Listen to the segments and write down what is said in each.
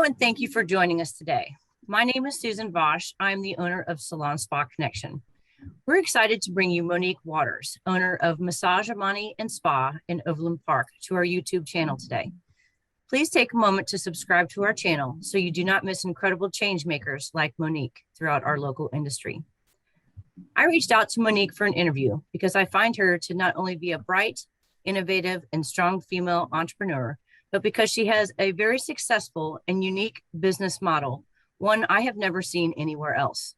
and thank you for joining us today. My name is Susan Bosch. I'm the owner of Salon Spa Connection. We're excited to bring you Monique Waters, owner of Massage Amani and Spa in Overland Park, to our YouTube channel today. Please take a moment to subscribe to our channel so you do not miss incredible change makers like Monique throughout our local industry. I reached out to Monique for an interview because I find her to not only be a bright, innovative, and strong female entrepreneur, but because she has a very successful and unique business model, one I have never seen anywhere else.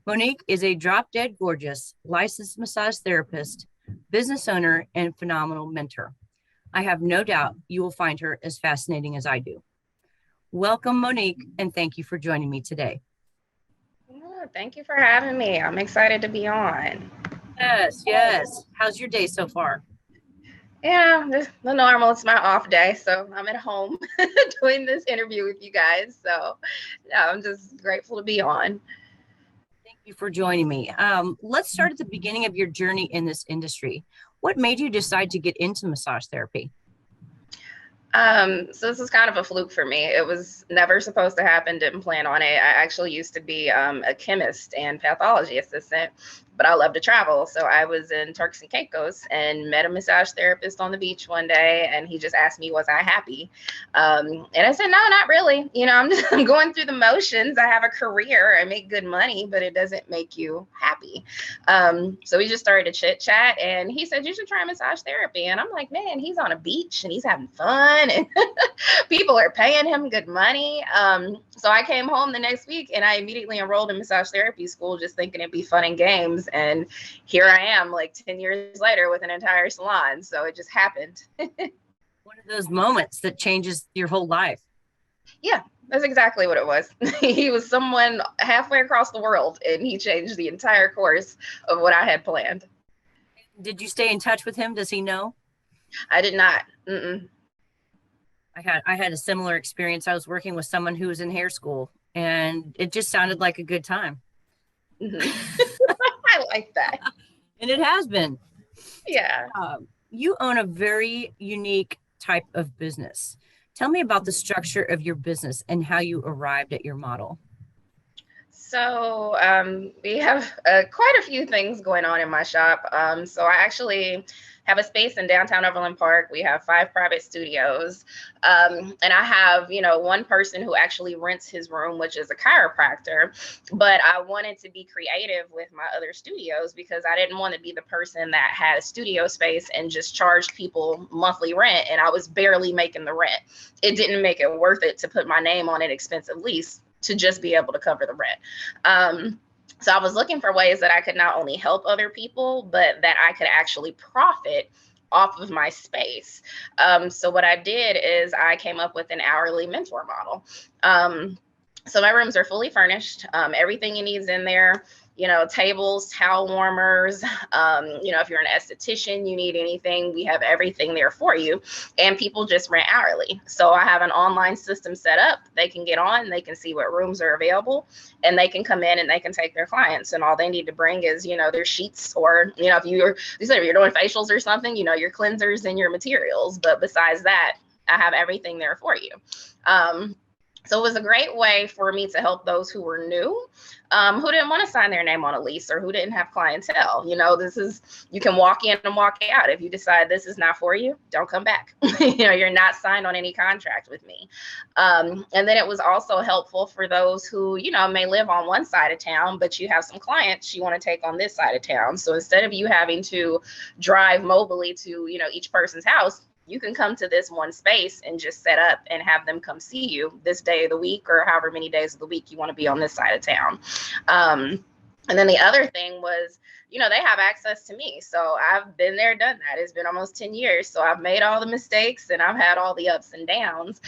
Monique is a drop-dead gorgeous licensed massage therapist, business owner, and phenomenal mentor. I have no doubt you will find her as fascinating as I do. Welcome, Monique, and thank you for joining me today. Oh, thank you for having me. I'm excited to be on. Yes. How's your day so far? Yeah, the normal. It's my off day, so I'm at home doing this interview with you guys. So yeah, I'm just grateful to be on. Thank you for joining me. Let's start at the beginning of your journey in this industry. What made you decide to get into massage therapy? So this is kind of a fluke for me. It was never supposed to happen, didn't plan on it. I actually used to be a chemist and pathology assistant, but I love to travel. So I was in Turks and Caicos and met a massage therapist on the beach one day, and he just asked me, was I happy? And I said, no, not really. You know, I'm going through the motions. I have a career. I make good money, but it doesn't make you happy. So we just started to chit chat, and he said, you should try massage therapy. And I'm like, man, he's on a beach and he's having fun. And people are paying him good money. So I came home the next week and I immediately enrolled in massage therapy school, just thinking it'd be fun and games. And here I am like 10 years later with an entire salon. So it just happened. One of those moments that changes your whole life. Yeah, that's exactly what it was. He was someone halfway across the world and he changed the entire course of what I had planned. Did you stay in touch with him? Does he know? I did not. Mm-mm. I had a similar experience. I was working with someone who was in hair school, and it just sounded like a good time. Mm-hmm. I like that. And it has been. Yeah. You own a very unique type of business. Tell me about the structure of your business and how you arrived at your model. So we have quite a few things going on in my shop. So I actually have a space in downtown Overland Park. We have 5 private studios. And I have, one person who actually rents his room, which is a chiropractor. But I wanted to be creative with my other studios because I didn't want to be the person that had a studio space and just charged people monthly rent. And I was barely making the rent. It didn't make it worth it to put my name on an expensive lease to just be able to cover the rent. So I was looking for ways that I could not only help other people, but that I could actually profit off of my space. So what I did is I came up with an hourly mentor model. So my rooms are fully furnished. Everything you need is in there. Tables, towel warmers, if you're an esthetician, you need anything, we have everything there for you. And people just rent hourly. So I have an online system set up. They can get on, they can see what rooms are available, and they can come in and they can take their clients. And all they need to bring is, their sheets, or, if you're doing facials or something, your cleansers and your materials. But besides that, I have everything there for you. So it was a great way for me to help those who were new, who didn't want to sign their name on a lease or who didn't have clientele. You can walk in and walk out. If you decide this is not for you, don't come back. You're not signed on any contract with me. And then it was also helpful for those who, may live on one side of town, but you have some clients you want to take on this side of town. So instead of you having to drive mobily to, each person's house, you can come to this one space and just set up and have them come see you this day of the week or however many days of the week you want to be on this side of town. And then the other thing was, they have access to me. So I've been there, done that. It's been almost 10 years. So I've made all the mistakes and I've had all the ups and downs.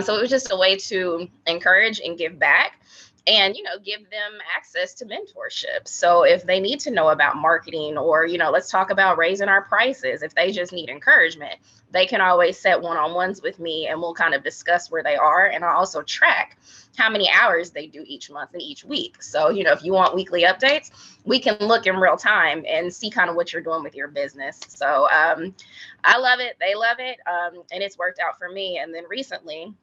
So it was just a way to encourage and give back. And, give them access to mentorship. So if they need to know about marketing or, let's talk about raising our prices, if they just need encouragement, they can always set one-on-ones with me and we'll kind of discuss where they are. And I also track how many hours they do each month and each week. So, if you want weekly updates, we can look in real time and see kind of what you're doing with your business. So I love it. They love it. And it's worked out for me. And then recently,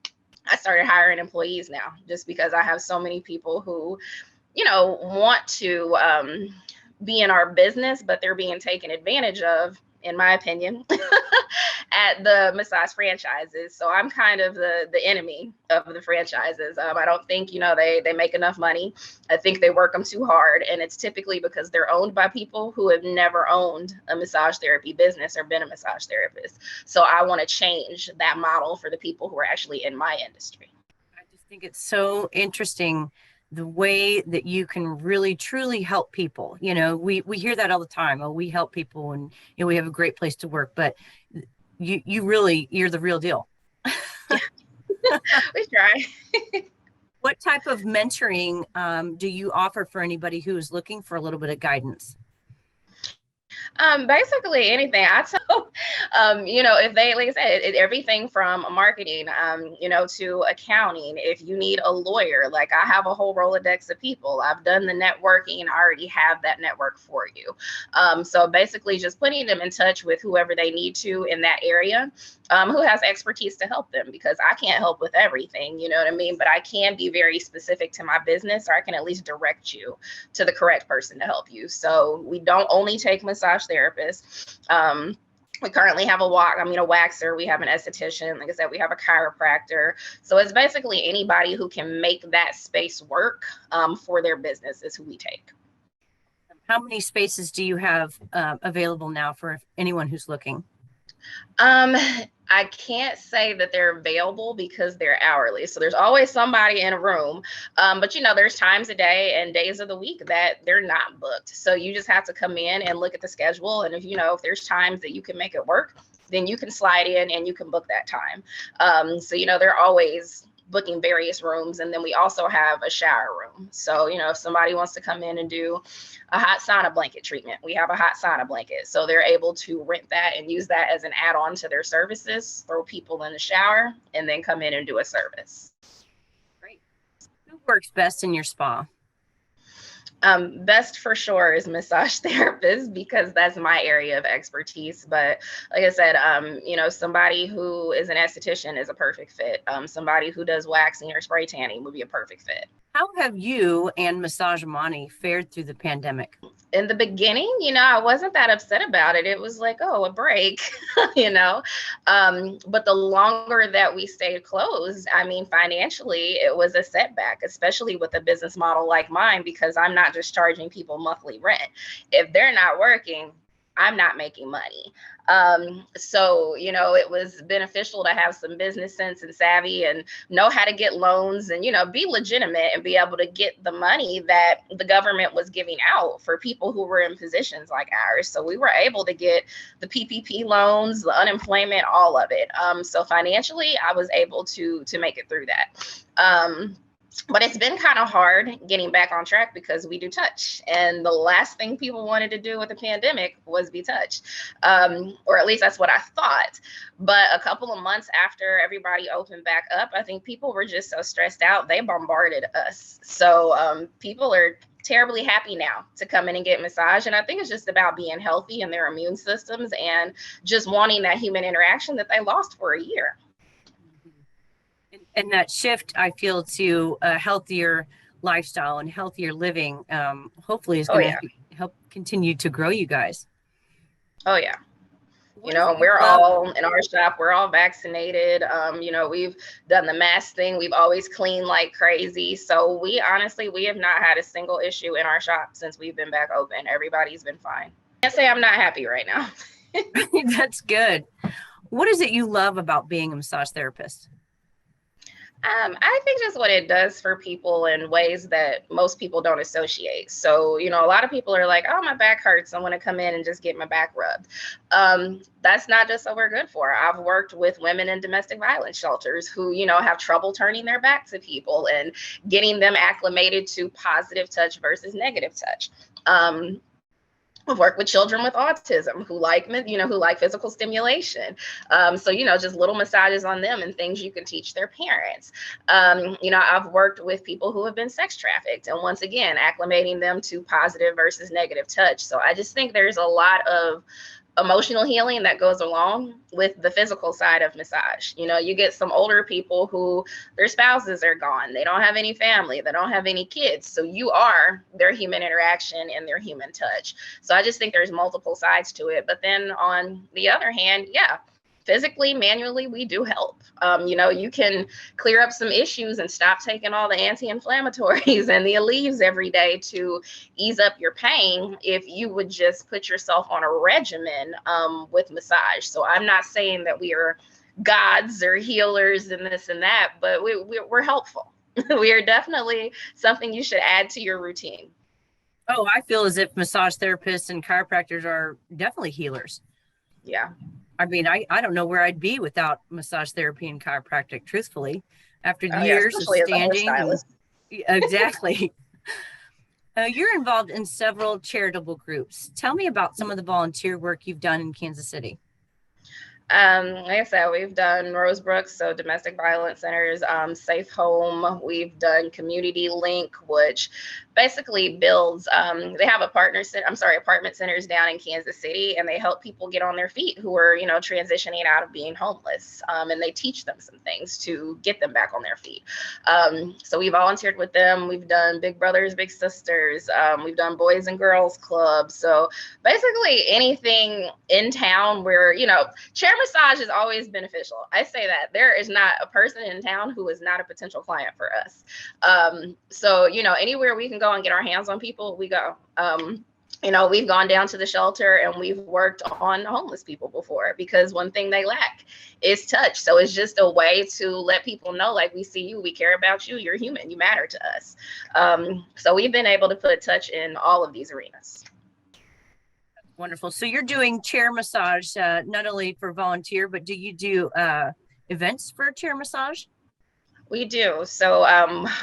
I started hiring employees now, just because I have so many people who, you know, want to be in our business, but they're being taken advantage of, in my opinion, at the massage franchises. So I'm kind of the enemy of the franchises. I don't think, you know, they make enough money. I think they work them too hard. And it's typically because they're owned by people who have never owned a massage therapy business or been a massage therapist. So I want to change that model for the people who are actually in my industry. I just think it's so interesting the way that you can really truly help people. You know, we hear that all the time. Oh, we help people, and you know, we have a great place to work, but you're the real deal. We try. What type of mentoring do you offer for anybody who is looking for a little bit of guidance? Basically anything. I tell, you know, if they, like I said, everything from marketing, you know, to accounting. If you need a lawyer, like I have a whole Rolodex of people. I've done the networking. I already have that network for you. So basically just putting them in touch with whoever they need to in that area, who has expertise to help them, because I can't help with everything, you know what I mean? But I can be very specific to my business, or I can at least direct you to the correct person to help you. So we don't only take massage therapists. We currently have a waxer, we have an esthetician, like I said, we have a chiropractor. So it's basically anybody who can make that space work for their business is who we take. How many spaces do you have available now for anyone who's looking? I can't say that they're available because they're hourly. So there's always somebody in a room. But you know, there's times a day and days of the week that they're not booked. So you just have to come in and look at the schedule. And if you know, if there's times that you can make it work, then you can slide in and you can book that time. So you know, they're always booking various rooms. And then we also have a shower room. So, you know, if somebody wants to come in and do a hot sauna blanket treatment, we have a hot sauna blanket. So they're able to rent that and use that as an add-on to their services, throw people in the shower, and then come in and do a service. Great. Who works best in your spa? Best for sure is massage therapist, because that's my area of expertise. But like I said, you know, somebody who is an esthetician is a perfect fit. Somebody who does waxing or spray tanning would be a perfect fit. How have you and Massage Amani fared through the pandemic? In the beginning, you know, I wasn't that upset about it. It was like, oh, a break, you know. But the longer that we stayed closed, I mean, financially, it was a setback, especially with a business model like mine, because I'm not just charging people monthly rent. If they're not working, I'm not making money. So, you know, it was beneficial to have some business sense and savvy and know how to get loans and, you know, be legitimate and be able to get the money that the government was giving out for people who were in positions like ours. So we were able to get the PPP loans, the unemployment, all of it. So financially, I was able to make it through that. But it's been kind of hard getting back on track because we do touch. And the last thing people wanted to do with the pandemic was be touched. Or at least that's what I thought. But a couple of months after everybody opened back up, I think people were just so stressed out, they bombarded us. So people are terribly happy now to come in and get massage. And I think it's just about being healthy in their immune systems and just wanting that human interaction that they lost for a year. And that shift, I feel, to a healthier lifestyle and healthier living, hopefully is going to help continue to grow you guys. Oh, yeah. You know, we're all in our shop, we're all vaccinated. You know, we've done the mask thing. We've always cleaned like crazy. So we have not had a single issue in our shop since we've been back open. Everybody's been fine. I can't say I'm not happy right now. That's good. What is it you love about being a massage therapist? I think just what it does for people in ways that most people don't associate. So, you know, a lot of people are like, oh, my back hurts, I want to come in and just get my back rubbed. That's not just what we're good for. I've worked with women in domestic violence shelters who, you know, have trouble turning their back to people and getting them acclimated to positive touch versus negative touch. I've worked with children with autism who like physical stimulation. So, you know, just little massages on them and things you can teach their parents. You know, I've worked with people who have been sex trafficked, and once again, acclimating them to positive versus negative touch. So I just think there's a lot of emotional healing that goes along with the physical side of massage. You know, you get some older people who their spouses are gone, they don't have any family, they don't have any kids, so you are their human interaction and their human touch. So I just think there's multiple sides to it. But then on the other hand, yeah, physically, manually, we do help. You know, you can clear up some issues and stop taking all the anti-inflammatories and the Aleve every day to ease up your pain if you would just put yourself on a regimen with massage. So I'm not saying that we are gods or healers and this and that, but we're helpful. We are definitely something you should add to your routine. Oh, I feel as if massage therapists and chiropractors are definitely healers. Yeah. I mean, I don't know where I'd be without massage therapy and chiropractic, truthfully, after Oh yeah, years of especially as a standing. And, hairstylist. exactly. You're involved in several charitable groups. Tell me about some of the volunteer work you've done in Kansas City. Like I said, we've done Rosebrooks, so domestic violence centers, Safe Home. We've done Community Link, which basically builds. They have apartment centers down in Kansas City, and they help people get on their feet who are, you know, transitioning out of being homeless, and they teach them some things to get them back on their feet. So we volunteered with them. We've done Big Brothers Big Sisters. We've done Boys and Girls Clubs. So basically anything in town where, you know, chair massage is always beneficial. I say that there is not a person in town who is not a potential client for us. So, you know, anywhere we can go and get our hands on people, we go. You know, we've gone down to the shelter and we've worked on homeless people before, because one thing they lack is touch. So it's just a way to let people know, like, we see you, we care about you, you're human, you matter to us. So we've been able to put touch in all of these arenas. Wonderful. So you're doing chair massage, not only for volunteer, but do you do events for chair massage? We do. So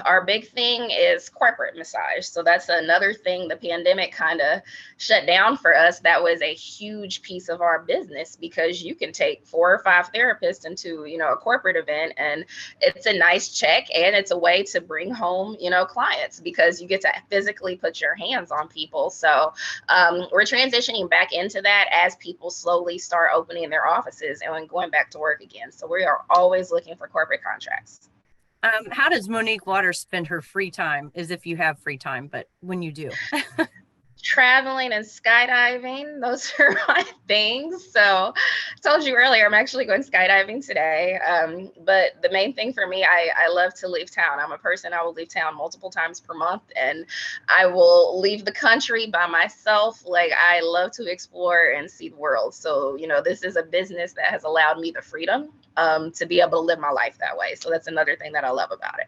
our big thing is corporate massage. So that's another thing the pandemic kind of shut down for us. That was a huge piece of our business, because you can take 4 or 5 therapists into, you know, a corporate event, and it's a nice check, and it's a way to bring home, you know, clients, because you get to physically put your hands on people. So we're transitioning back into that as people slowly start opening their offices and going back to work again. So we are always looking for corporate contracts. How does Monique Waters spend her free time, as if you have free time, but when you do? Traveling and skydiving, those are my things. So I told you earlier, I'm actually going skydiving today. But the main thing for me, I love to leave town. I'm a person, I will leave town multiple times per month, and I will leave the country by myself. Like, I love to explore and see the world. So, you know, this is a business that has allowed me the freedom to be able to live my life that way. So that's another thing that I love about it.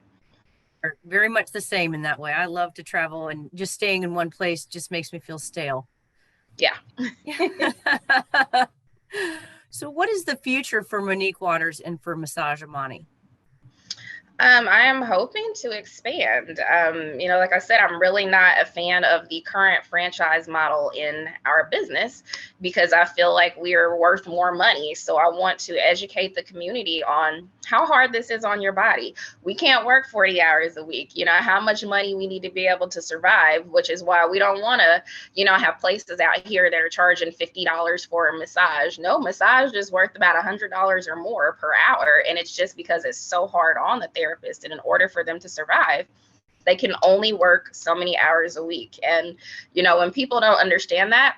Are very much the same in that way. I love to travel, and just staying in one place just makes me feel stale. Yeah. So what is the future for Monique Waters and for Massage Amani? I am hoping to expand. You know, like I said, I'm really not a fan of the current franchise model in our business, because I feel like we are worth more money. So I want to educate the community on how hard this is on your body. We can't work 40 hours a week, you know, how much money we need to be able to survive, which is why we don't want to, you know, have places out here that are charging $50 for a massage. No, massage is worth about $100 or more per hour. And it's just because it's so hard on the therapist. And in order for them to survive, they can only work so many hours a week. And, you know, when people don't understand that,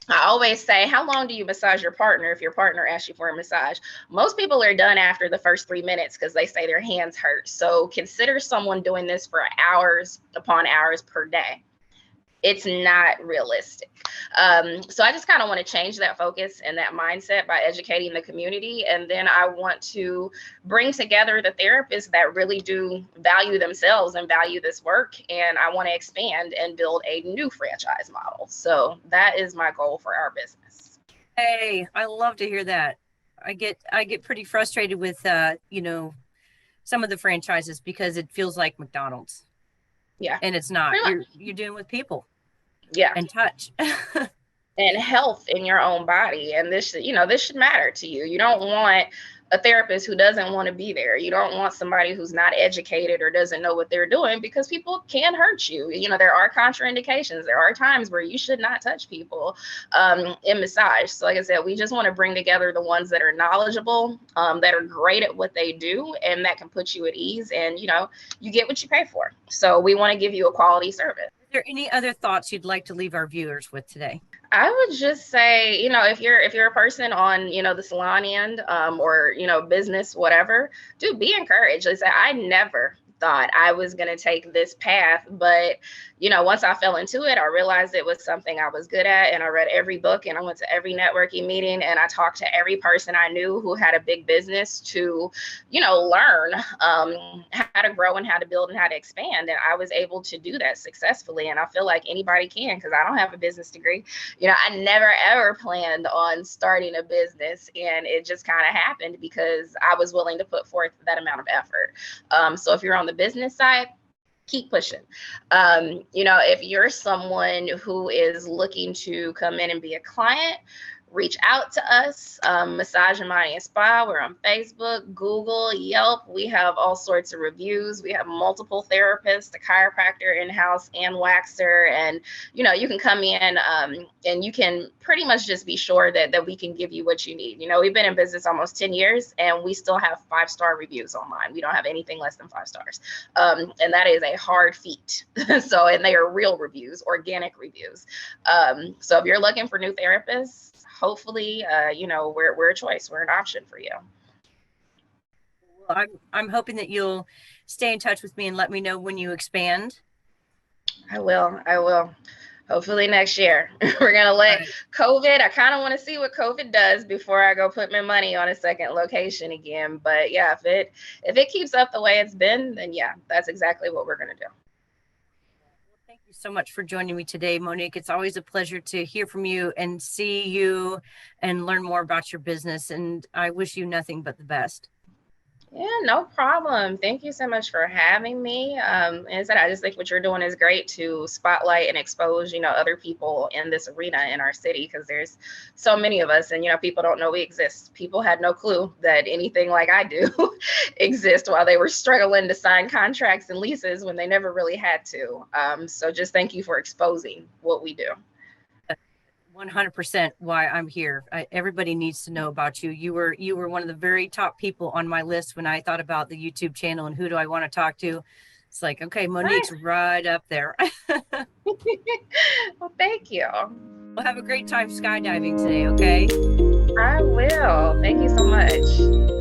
I always say, how long do you massage your partner if your partner asks you for a massage? Most people are done after the first 3 minutes because they say their hands hurt. So consider someone doing this for hours upon hours per day. It's not realistic. So I just kind of want to change that focus and that mindset by educating the community. And then I want to bring together the therapists that really do value themselves and value this work. And I want to expand and build a new franchise model. So that is my goal for our business. Hey, I love to hear that. I get pretty frustrated with you know, some of the franchises, because it feels like McDonald's. Yeah. And it's not. You're dealing with people. Yeah. And touch. and health in your own body. And this, this should matter to you. You don't want a therapist who doesn't want to be there. You don't want somebody who's not educated or doesn't know what they're doing, because people can hurt you. There are contraindications. There are times where you should not touch people in massage. So like I said, we just want to bring together the ones that are knowledgeable, that are great at what they do, and that can put you at ease, and you get what you pay for. So we want to give you a quality service. Are there any other thoughts you'd like to leave our viewers with today? I would just say, if you're a person on, the salon end, or, business, whatever, dude, be encouraged. Like I said, I never thought I was going to take this path, but once I fell into it, I realized it was something I was good at, and I read every book, and I went to every networking meeting, and I talked to every person I knew who had a big business to learn how to grow and how to build and how to expand. And I was able to do that successfully, and I feel like anybody can, because I don't have a business degree. I never ever planned on starting a business, and it just kind of happened because I was willing to put forth that amount of effort. So if you're on the business side, keep pushing. If you're someone who is looking to come in and be a client, reach out to us. Massage Amani and Spa. We're on Facebook, Google, Yelp. We have all sorts of reviews. We have multiple therapists, a chiropractor in-house and waxer. And, you can come in and you can pretty much just be sure that we can give you what you need. We've been in business almost 10 years, and we still have 5-star reviews online. We don't have anything less than 5 stars. And that is a hard feat. And they are real reviews, organic reviews. So if you're looking for new therapists, hopefully, we're a choice. We're an option for you. Well, I'm hoping that you'll stay in touch with me and let me know when you expand. I will. Hopefully next year. We're going to let COVID, I kind of want to see what COVID does before I go put my money on a second location again. But yeah, if it keeps up the way it's been, then yeah, that's exactly what we're going to do. Thank you so much for joining me today, Monique. It's always a pleasure to hear from you and see you and learn more about your business. And I wish you nothing but the best. Yeah, no problem. Thank you so much for having me. And I said, I just think what you're doing is great to spotlight and expose, other people in this arena in our city, because there's so many of us, and, people don't know we exist. People had no clue that anything like I do exists while they were struggling to sign contracts and leases when they never really had to. So just thank you for exposing what we do. 100% why I'm here. Everybody needs to know about you. You were one of the very top people on my list when I thought about the YouTube channel and who do I want to talk to. It's like, okay, Monique's right up there. Well, thank you. Well, have a great time skydiving today, okay? I will. Thank you so much.